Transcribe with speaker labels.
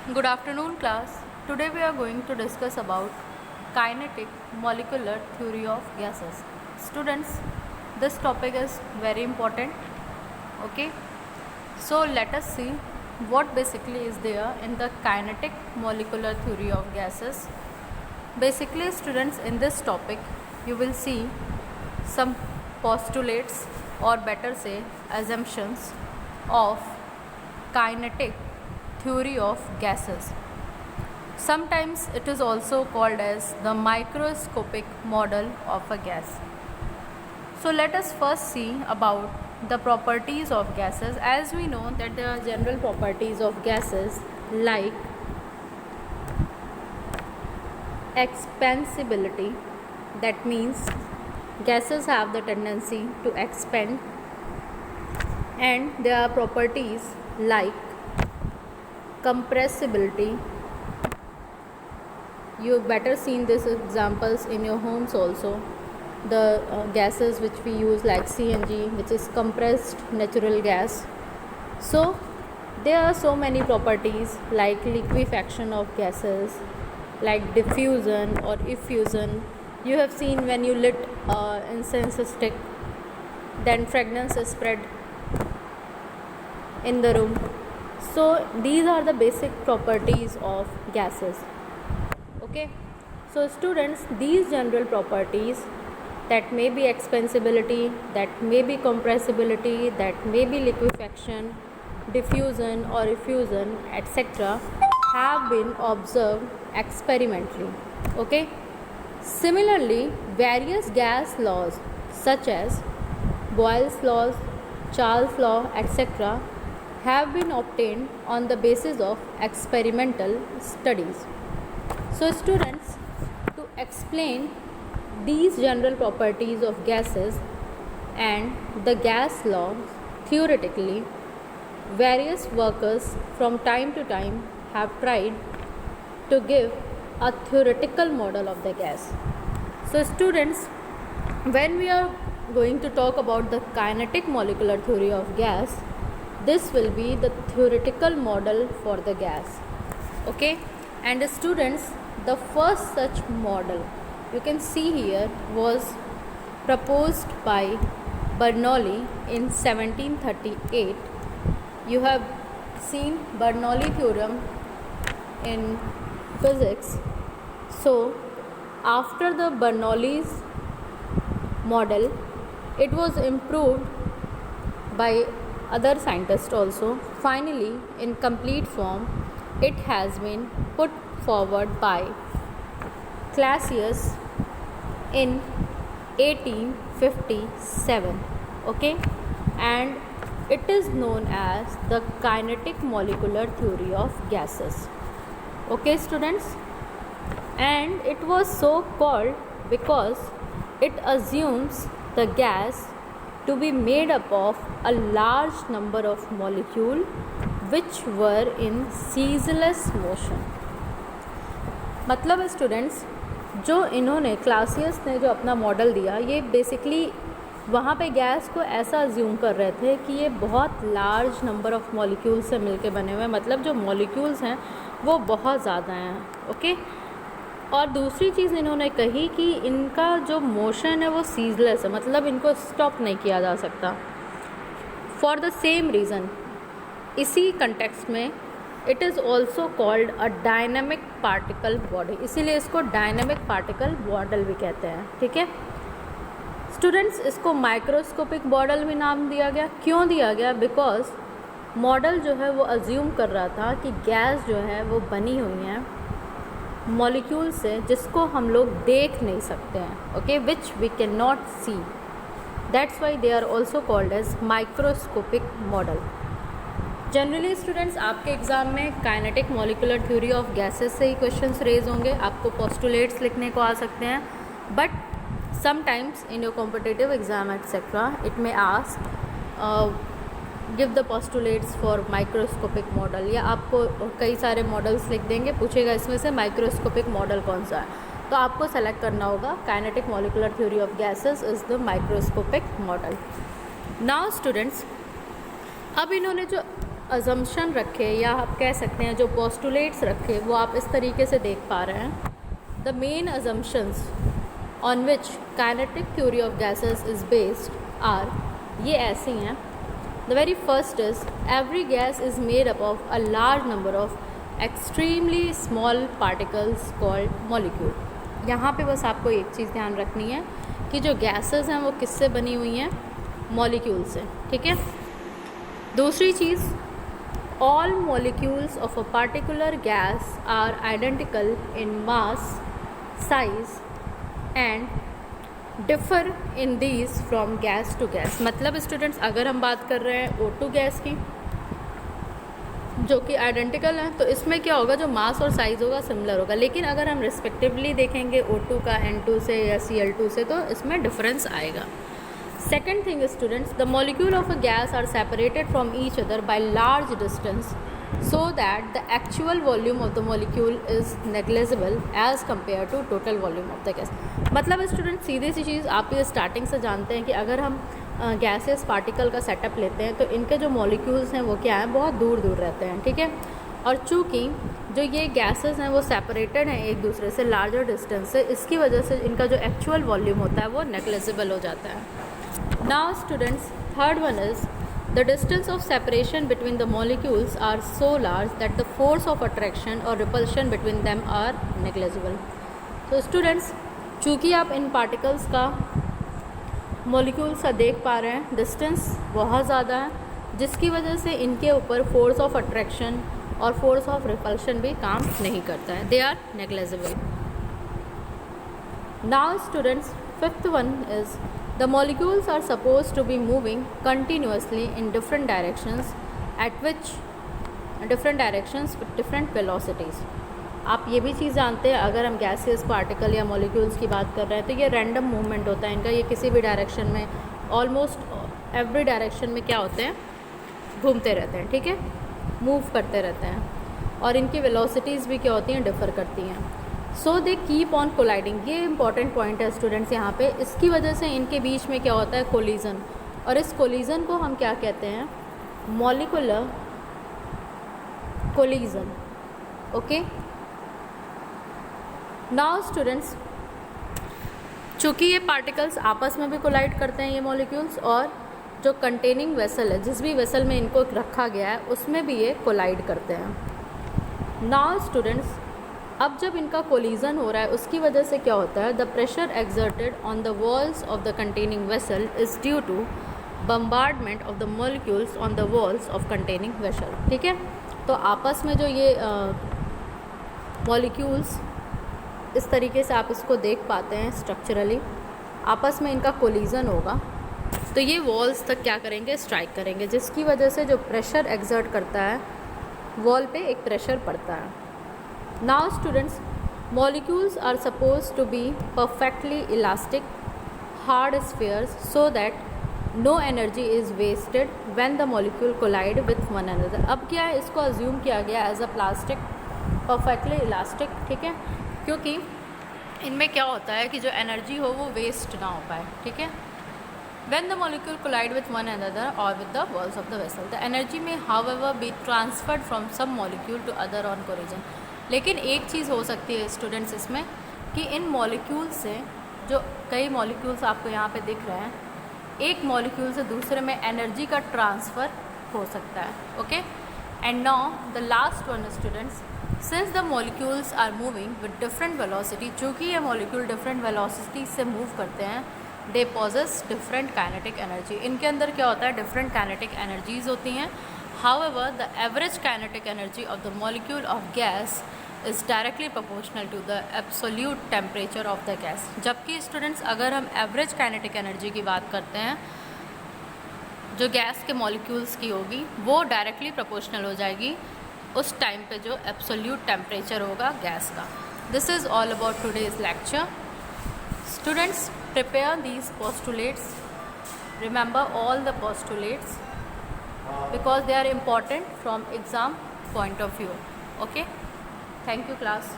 Speaker 1: Good afternoon, class. Today we are going to discuss about kinetic molecular theory of gases. Students, this topic is very important. Okay, so let us see what basically is there in the kinetic molecular theory of gases. Basically, students, in this topic you will see some postulates, or better say assumptions, of kinetic theory of gases. Sometimes it is also called as the microscopic model of a gas. So let us first see about the properties of gases. As we know that there are general properties of gases like expansibility, that means gases have the tendency to expand, and there are properties like compressibility. You've better seen these examples in your homes also. The gases which we use like CNG, which is compressed natural gas. So there are so many properties like liquefaction of gases, like diffusion or effusion. You have seen when you lit incense stick, then fragrance is spread in the room. So these are the basic properties of gases. Okay, so students, these general properties, that may be expansibility, that may be compressibility, that may be liquefaction, diffusion or effusion, etc., have been observed experimentally. Okay, similarly, various gas laws such as Boyle's laws, Charles' law, etc., have been obtained on the basis of experimental studies. So students, to explain these general properties of gases and the gas laws theoretically, various workers from time to time have tried to give a theoretical model of the gas. So students, when we are going to talk about the kinetic molecular theory of gas, this will be the theoretical model for the gas. Okay, and students, the first such model you can see here was proposed by Bernoulli in 1738. You have seen Bernoulli theorem in physics. So after the Bernoulli's model, it was improved by other scientists also. Finally, in complete form, it has been put forward by Clausius in 1857. Okay, and it is known as the kinetic molecular theory of gases. Okay, students, and it was so called because it assumes the gas to be made up of a large number of molecules which were in ceaseless motion. मतलब students, जो इन्होंने Clausius ने जो अपना model दिया, ये basically वहाँ पे गैस को ऐसा अज्यूम कर रहे थे कि ये बहुत लार्ज नंबर ऑफ मॉलिक्यूल्स से मिलके बने हुए हैं, मतलब जो मॉलिक्यूल्स हैं वो बहुत ज़्यादा हैं. ओके, और दूसरी चीज़ इन्होंने कही कि इनका जो मोशन है वो सीजलेस है, मतलब इनको स्टॉप नहीं किया जा सकता. फॉर द सेम रीज़न, इसी कंटेक्स्ट में it is also called a dynamic particle body, इसीलिए इसको डायनेमिक पार्टिकल मॉडल भी कहते हैं. ठीक है स्टूडेंट्स, इसको माइक्रोस्कोपिक मॉडल भी नाम दिया गया. क्यों दिया गया? बिकॉज मॉडल जो है वो अज्यूम कर रहा था कि गैस जो है वो बनी हुई है मॉलिक्यूल से जिसको हम लोग देख नहीं सकते हैं. Okay, which we can not see. That's why they are also called as microscopic model. Generally students, आपके एग्ज़ाम में kinetic molecular theory of gases से ही क्वेश्चंस रेज होंगे. आपको पोस्टुलेट्स लिखने को आ सकते हैं, but sometimes in your competitive exam etcetera it may ask give the postulates for microscopic model, या आपको कई सारे मॉडल्स लिख देंगे, पूछेगा इसमें से माइक्रोस्कोपिक मॉडल कौन सा है, तो आपको सेलेक्ट करना होगा kinetic molecular theory of gases is the microscopic model. Now students, अब इन्होंने जो अजम्पशन रखे या आप कह सकते हैं जो पोस्टुलेट्स रखे वो आप इस तरीके से देख पा रहे हैं. The main assumptions on which kinetic theory of gases is based are, ये ऐसी हैं. The very first is every gas is made up of a large number of extremely small particles called molecule. यहाँ पे बस आपको एक चीज़ ध्यान रखनी है कि जो गैसेस हैं वो किससे बनी हुई हैं, मॉलिक्यूल से. ठीक है. दूसरी चीज़, all molecules of a particular gas are identical in mass, size and differ in these from gas to gas. मतलब स्टूडेंट्स, अगर हम बात कर रहे हैं O2 गैस की जो कि आइडेंटिकल है, तो इसमें क्या होगा, जो मास और साइज़ होगा सिमिलर होगा. लेकिन अगर हम रिस्पेक्टिवली देखेंगे O2 का N2 से या Cl2 से, तो इसमें डिफरेंस आएगा. Second thing students, the molecule of a gas are separated from each other by large distance so that the actual volume of the molecule is negligible as compared to total volume of the gas. मतलब student सीधी सी चीज़ आप ये starting से जानते हैं कि अगर हम gases particle का सेटअप लेते हैं तो इनके जो मॉलिक्यूल्स हैं वो क्या हैं, बहुत दूर दूर रहते हैं. ठीक है. और चूँकि जो ये गैसेस हैं वो सेपरेटेड हैं एक दूसरे से लार्जर डिस्टेंस से, इसकी वजह से इनका जो एक्चुअल वॉल्यूम होता है वो नेग्लिजिबल हो जाता है. Now students, third one is the distance of separation between the molecules are so large that the force of attraction or repulsion between them are negligible. So students, चूँकि आप इन particles का molecules का देख पा रहे हैं, distance बहुत ज़्यादा है, जिसकी वजह से इनके ऊपर force of attraction और force of repulsion भी काम नहीं करता है. They are negligible. Now students, fifth one is the molecules are supposed to be moving continuously in different directions with different velocities. आप ये भी चीज़ जानते हैं, अगर हम गैसेस पार्टिकल या मॉलिक्यूल्स की बात कर रहे हैं तो ये रैंडम मूवमेंट होता है इनका. ये किसी भी डायरेक्शन में, ऑलमोस्ट एवरी डायरेक्शन में क्या होते हैं, घूमते रहते हैं. ठीक है. मूव करते रहते हैं. और इनकी वेलोसिटीज़ भी क्या होती हैं, डिफ़र करती हैं. सो दे कीप ऑन कोलाइडिंग. ये इंपॉर्टेंट पॉइंट है स्टूडेंट्स यहाँ पे. इसकी वजह से इनके बीच में क्या होता है, कोलिजन. और इस कोलिजन को हम क्या कहते हैं, molecular collision. Okay. Now students, चूँकि ये पार्टिकल्स आपस में भी कोलाइड करते हैं, ये मॉलिक्यूल्स, और जो कंटेनिंग वेसल है, जिस भी वेसल में इनको रखा गया है, उसमें भी ये कोलाइड करते हैं. नाउ स्टूडेंट्स, अब जब इनका कोलिजन हो रहा है उसकी वजह से क्या होता है, the pressure exerted on the walls of the containing vessel is due to bombardment of the molecules on the walls of containing vessel. ठीक है. तो आपस में जो ये मॉलिक्यूल्स इस तरीके से आप इसको देख पाते हैं स्ट्रक्चरली, आपस में इनका कोलिजन होगा तो ये वॉल्स तक क्या करेंगे, स्ट्राइक करेंगे, जिसकी वजह से जो प्रेशर एक्सर्ट करता है वॉल पे एक प्रेशर पड़ता है. Now students, molecules are supposed to be perfectly elastic, hard spheres so that no energy is wasted when the molecule collide with one another. अब क्या है, इसको assume किया गया as a plastic, perfectly elastic. ठीक है. क्योंकि इनमें क्या होता है कि जो एनर्जी हो वो वेस्ट ना हो पाए. ठीक है. When the molecule collide with one another or with the walls of the vessel, the energy may however be transferred from some molecule to other on collision. लेकिन एक चीज़ हो सकती है स्टूडेंट्स इसमें कि इन मॉलिक्यूल से, जो कई मॉलिक्यूल्स आपको यहाँ पे दिख रहे हैं, एक मॉलिक्यूल से दूसरे में एनर्जी का ट्रांसफ़र हो सकता है. Okay. And now the last one students, since the molecules are moving with different velocity, चूँकि ये मॉलिक्यूल डिफरेंट वेलोसिटी से मूव करते हैं, they possess different kinetic energy. इनके अंदर क्या होता है, डिफरेंट काइनेटिक एनर्जीज होती हैं. However, the average kinetic energy of the molecule of gas is directly proportional to the absolute temperature of the gas. जबकि स्टूडेंट्स, अगर हम एवरेज काइनेटिक एनर्जी की बात करते हैं जो गैस के मॉलिक्यूल्स की होगी, वो डायरेक्टली प्रोपोर्शनल हो जाएगी उस टाइम पे जो एब्सोल्यूट टेम्परेचर होगा गैस का. This is all about today's lecture. Students, prepare these postulates, remember all the postulates because they are important from exam point of view. Okay, thank you class.